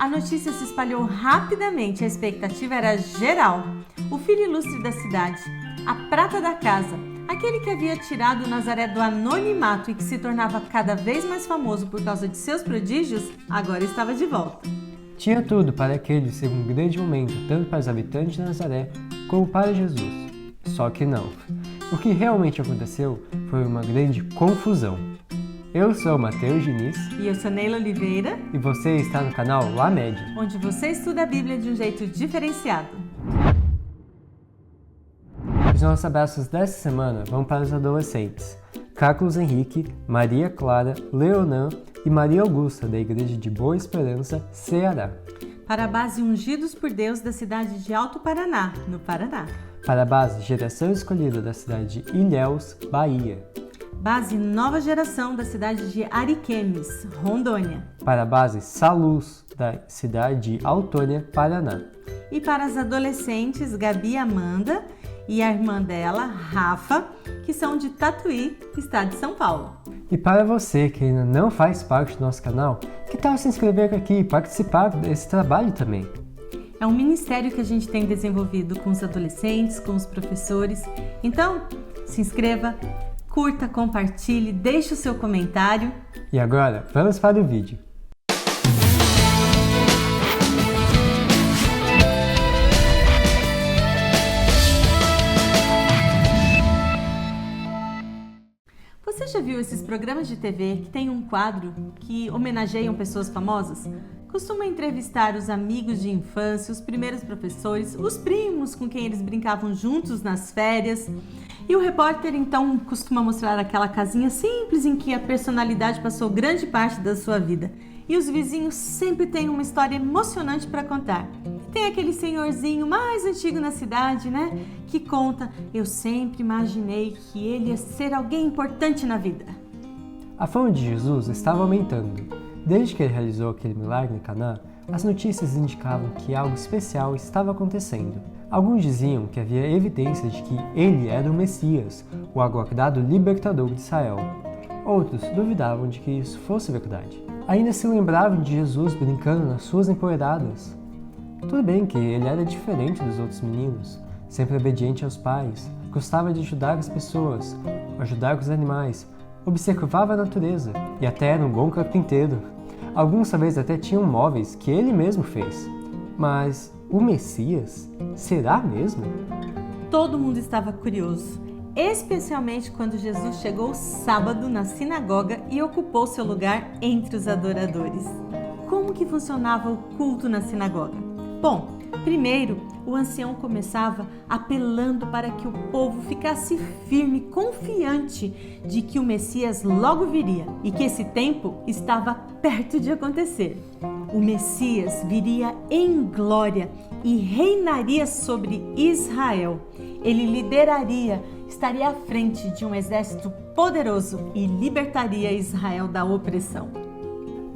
A notícia se espalhou rapidamente, a expectativa era geral. O filho ilustre da cidade, a prata da casa, aquele que havia tirado Nazaré do anonimato e que se tornava cada vez mais famoso por causa de seus prodígios, agora estava de volta. Tinha tudo para aquele ser um grande momento, tanto para os habitantes de Nazaré como para Jesus. Só que não. O que realmente aconteceu foi uma grande confusão. Eu sou o Matheus Diniz. E eu sou Neila Oliveira. E você está no canal LaMed, onde você estuda a Bíblia de um jeito diferenciado. Os nossos abraços dessa semana vão para os adolescentes Carlos Henrique, Maria Clara, Leonan e Maria Augusta, da Igreja de Boa Esperança, Ceará. Para a base Ungidos por Deus da cidade de Alto Paraná, no Paraná. Para a base Geração Escolhida da cidade de Ilhéus, Bahia. Base Nova Geração da cidade de Ariquemes, Rondônia. Para a base Saluz da cidade de Autônia, Paraná. E para as adolescentes Gabi e Amanda e a irmã dela, Rafa, que são de Tatuí, estado de São Paulo. E para você que ainda não faz parte do nosso canal, que tal se inscrever aqui e participar desse trabalho também? É um ministério que a gente tem desenvolvido com os adolescentes, com os professores. Então, se inscreva, curta, compartilhe, deixe o seu comentário. E agora, vamos para o vídeo. Você já viu esses programas de TV que tem um quadro que homenageiam pessoas famosas? Costuma entrevistar os amigos de infância, os primeiros professores, os primos com quem eles brincavam juntos nas férias. E o repórter então costuma mostrar aquela casinha simples em que a personalidade passou grande parte da sua vida. E os vizinhos sempre têm uma história emocionante para contar. Tem aquele senhorzinho mais antigo na cidade, né? Que conta: eu sempre imaginei que ele ia ser alguém importante na vida. A fama de Jesus estava aumentando. Desde que ele realizou aquele milagre em Caná, as notícias indicavam que algo especial estava acontecendo. Alguns diziam que havia evidência de que ele era o Messias, o aguardado libertador de Israel. Outros duvidavam de que isso fosse verdade. Ainda se lembravam de Jesus brincando nas suas empoeiradas. Tudo bem que ele era diferente dos outros meninos, sempre obediente aos pais, gostava de ajudar as pessoas, ajudar os animais, observava a natureza e até era um bom carpinteiro. Alguns talvez até tinham móveis que ele mesmo fez. Mas o Messias? Será mesmo? Todo mundo estava curioso, especialmente quando Jesus chegou sábado na sinagoga e ocupou seu lugar entre os adoradores. Como que funcionava o culto na sinagoga? Bom, primeiro, o ancião começava apelando para que o povo ficasse firme, confiante de que o Messias logo viria e que esse tempo estava perto de acontecer. O Messias viria em glória e reinaria sobre Israel. Ele lideraria, estaria à frente de um exército poderoso e libertaria Israel da opressão.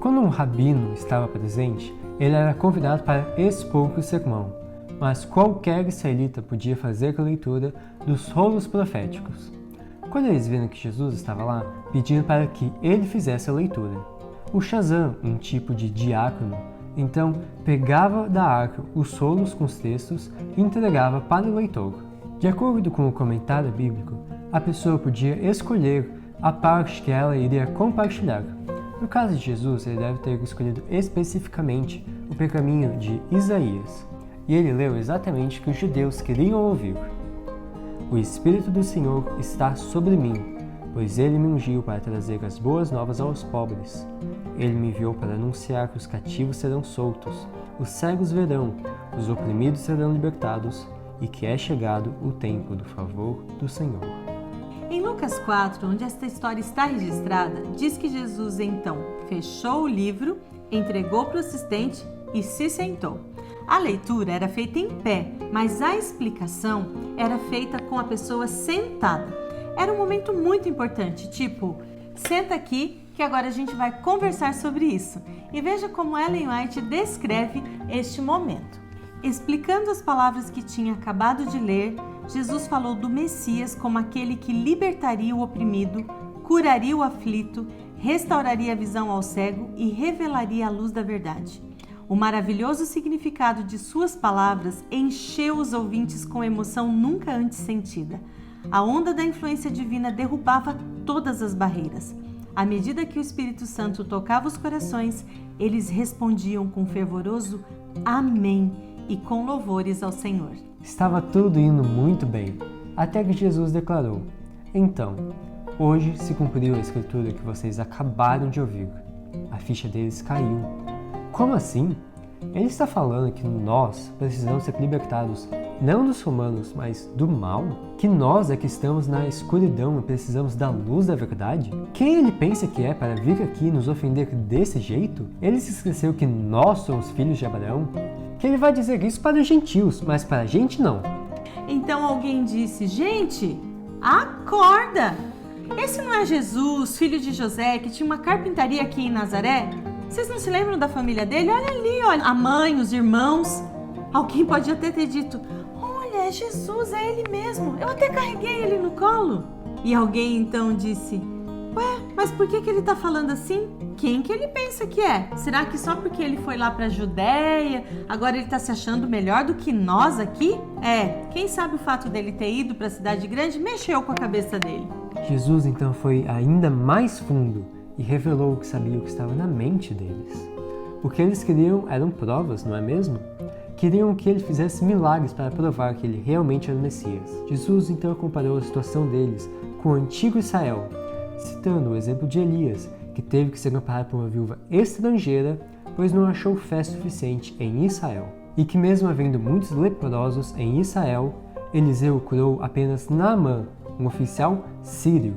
Quando um rabino estava presente, ele era convidado para expor o sermão, mas qualquer israelita podia fazer a leitura dos rolos proféticos. Quando eles viram que Jesus estava lá, pediram para que ele fizesse a leitura. O Shazam, um tipo de diácono, então pegava da arca os rolos com os textos e entregava para o leitor. De acordo com o comentário bíblico, a pessoa podia escolher a parte que ela iria compartilhar. No caso de Jesus, ele deve ter escolhido especificamente o pergaminho de Isaías, e ele leu exatamente o que os judeus queriam ouvir. O Espírito do Senhor está sobre mim, pois ele me ungiu para trazer as boas novas aos pobres. Ele me enviou para anunciar que os cativos serão soltos, os cegos verão, os oprimidos serão libertados, e que é chegado o tempo do favor do Senhor. Em Lucas 4, onde esta história está registrada, diz que Jesus então fechou o livro, entregou para o assistente e se sentou. A leitura era feita em pé, mas a explicação era feita com a pessoa sentada. Era um momento muito importante, tipo, senta aqui que agora a gente vai conversar sobre isso. E veja como Ellen White descreve este momento. Explicando as palavras que tinha acabado de ler, Jesus falou do Messias como aquele que libertaria o oprimido, curaria o aflito, restauraria a visão ao cego e revelaria a luz da verdade. O maravilhoso significado de suas palavras encheu os ouvintes com emoção nunca antes sentida. A onda da influência divina derrubava todas as barreiras. À medida que o Espírito Santo tocava os corações, eles respondiam com fervoroso Amém e com louvores ao Senhor. Estava tudo indo muito bem, até que Jesus declarou: Então, hoje se cumpriu a escritura que vocês acabaram de ouvir. A ficha deles caiu. Como assim? Ele está falando que nós precisamos ser libertados não dos romanos, mas do mal? Que nós é que estamos na escuridão e precisamos da luz da verdade? Quem ele pensa que é para vir aqui nos ofender desse jeito? Ele se esqueceu que nós somos filhos de Abraão? Que ele vai dizer isso para os gentios, mas para a gente não. Então alguém disse: Gente, acorda! Esse não é Jesus, filho de José, que tinha uma carpintaria aqui em Nazaré? Vocês não se lembram da família dele? Olha ali, olha, a mãe, os irmãos. Alguém pode até ter dito: Olha, é Jesus, é ele mesmo. Eu até carreguei ele no colo. E alguém então disse: Ué, mas por que ele está falando assim? Quem que ele pensa que é? Será que só porque ele foi lá para a Judéia, agora ele está se achando melhor do que nós aqui? Quem sabe o fato dele ter ido para a cidade grande mexeu com a cabeça dele. Jesus então foi ainda mais fundo e revelou o que sabia o que estava na mente deles. O que eles queriam eram provas, não é mesmo? Queriam que ele fizesse milagres para provar que ele realmente era o Messias. Jesus então comparou a situação deles com o antigo Israel, citando o exemplo de Elias, que teve que ser amparado por uma viúva estrangeira, pois não achou fé suficiente em Israel. E que mesmo havendo muitos leprosos em Israel, Eliseu curou apenas Naamã, um oficial sírio,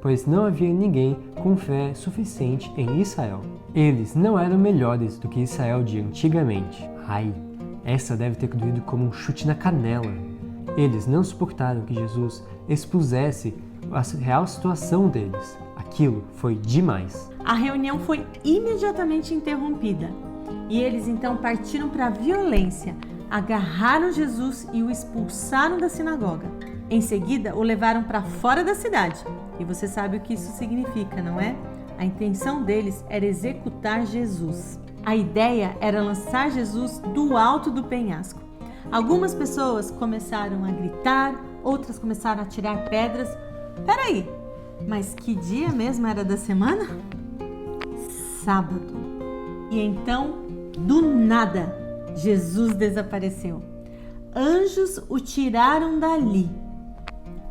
pois não havia ninguém com fé suficiente em Israel. Eles não eram melhores do que Israel de antigamente. Ai, essa deve ter doído como um chute na canela. Eles não suportaram que Jesus expusesse a real situação deles. Aquilo foi demais. A reunião foi imediatamente interrompida e eles então partiram para a violência, agarraram Jesus e o expulsaram da sinagoga. Em seguida, o levaram para fora da cidade. E você sabe o que isso significa, não é? A intenção deles era executar Jesus. A ideia era lançar Jesus do alto do penhasco. Algumas pessoas começaram a gritar, outras começaram a tirar pedras. Peraí, mas que dia mesmo era da semana? Sábado. E então, do nada, Jesus desapareceu. Anjos o tiraram dali.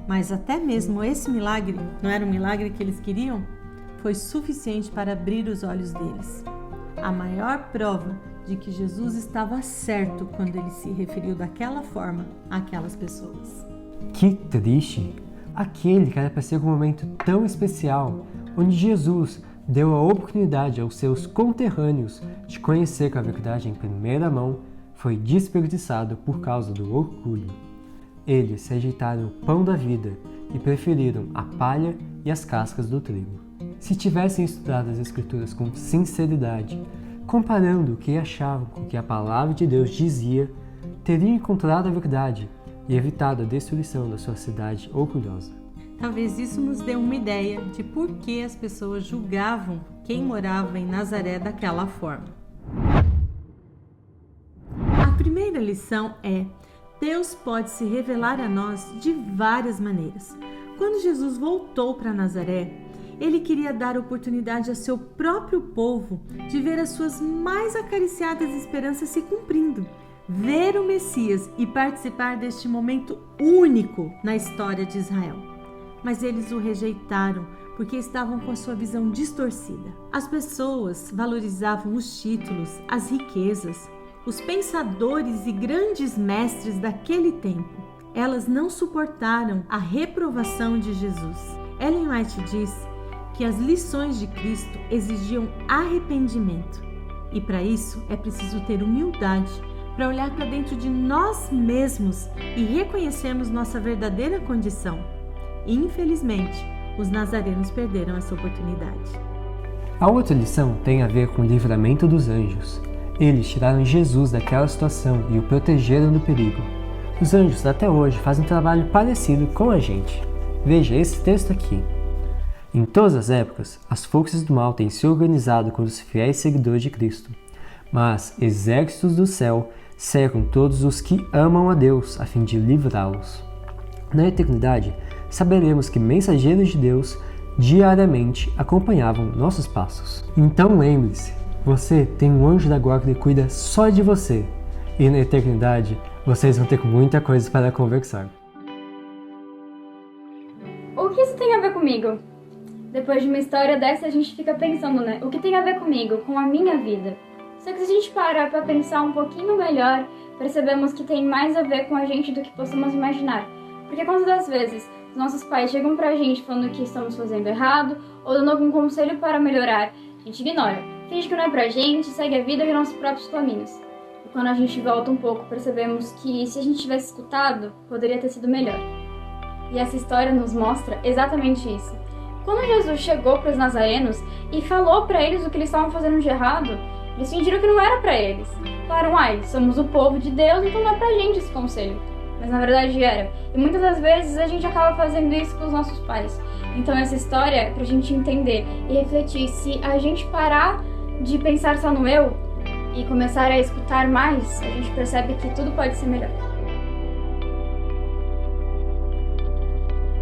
Mas até mesmo esse milagre, não era um milagre que eles queriam, foi suficiente para abrir os olhos deles. A maior prova de que Jesus estava certo quando ele se referiu daquela forma àquelas pessoas. Que triste! Aquele que era para ser um momento tão especial, onde Jesus deu a oportunidade aos seus conterrâneos de conhecer a verdade em primeira mão, foi desperdiçado por causa do orgulho. Eles rejeitaram o pão da vida e preferiram a palha e as cascas do trigo. Se tivessem estudado as Escrituras com sinceridade, comparando o que achavam com o que a palavra de Deus dizia, teriam encontrado a verdade e evitado a destruição da sua cidade orgulhosa. Talvez isso nos dê uma ideia de por que as pessoas julgavam quem morava em Nazaré daquela forma. A primeira lição é: Deus pode se revelar a nós de várias maneiras. Quando Jesus voltou para Nazaré, ele queria dar oportunidade a seu próprio povo de ver as suas mais acariciadas esperanças se cumprindo, ver o Messias e participar deste momento único na história de Israel. Mas eles o rejeitaram porque estavam com a sua visão distorcida. As pessoas valorizavam os títulos, as riquezas, os pensadores e grandes mestres daquele tempo. Elas não suportaram a reprovação de Jesus. Ellen White diz que as lições de Cristo exigiam arrependimento. E para isso é preciso ter humildade para olhar para dentro de nós mesmos e reconhecermos nossa verdadeira condição. E, infelizmente, os nazarenos perderam essa oportunidade. A outra lição tem a ver com o livramento dos anjos. Eles tiraram Jesus daquela situação e o protegeram do perigo. Os anjos até hoje fazem um trabalho parecido com a gente. Veja esse texto aqui. Em todas as épocas, as forças do mal têm se organizado contra os fiéis seguidores de Cristo, mas exércitos do céu cercam todos os que amam a Deus a fim de livrá-los. Na eternidade, saberemos que mensageiros de Deus diariamente acompanhavam nossos passos. Então lembre-se, você tem um anjo da guarda que cuida só de você, e na eternidade vocês vão ter muita coisa para conversar. O que isso tem a ver comigo? Depois de uma história dessa, a gente fica pensando, né? O que tem a ver comigo, com a minha vida? Só que se a gente parar para pensar um pouquinho melhor, percebemos que tem mais a ver com a gente do que possamos imaginar. Porque quantas das vezes os nossos pais chegam pra gente falando que estamos fazendo errado ou dando algum conselho para melhorar, a gente ignora, finge que não é pra gente, segue a vida e nossos próprios caminhos. E quando a gente volta um pouco, percebemos que se a gente tivesse escutado, poderia ter sido melhor. E essa história nos mostra exatamente isso. Quando Jesus chegou para os nazarenos e falou para eles o que eles estavam fazendo de errado, eles fingiram que não era para eles. Falaram, somos o povo de Deus, então não é pra gente esse conselho. Mas na verdade era. E muitas das vezes a gente acaba fazendo isso com os nossos pais. Então essa história é pra gente entender e refletir. Se a gente parar de pensar só no eu e começar a escutar mais, a gente percebe que tudo pode ser melhor.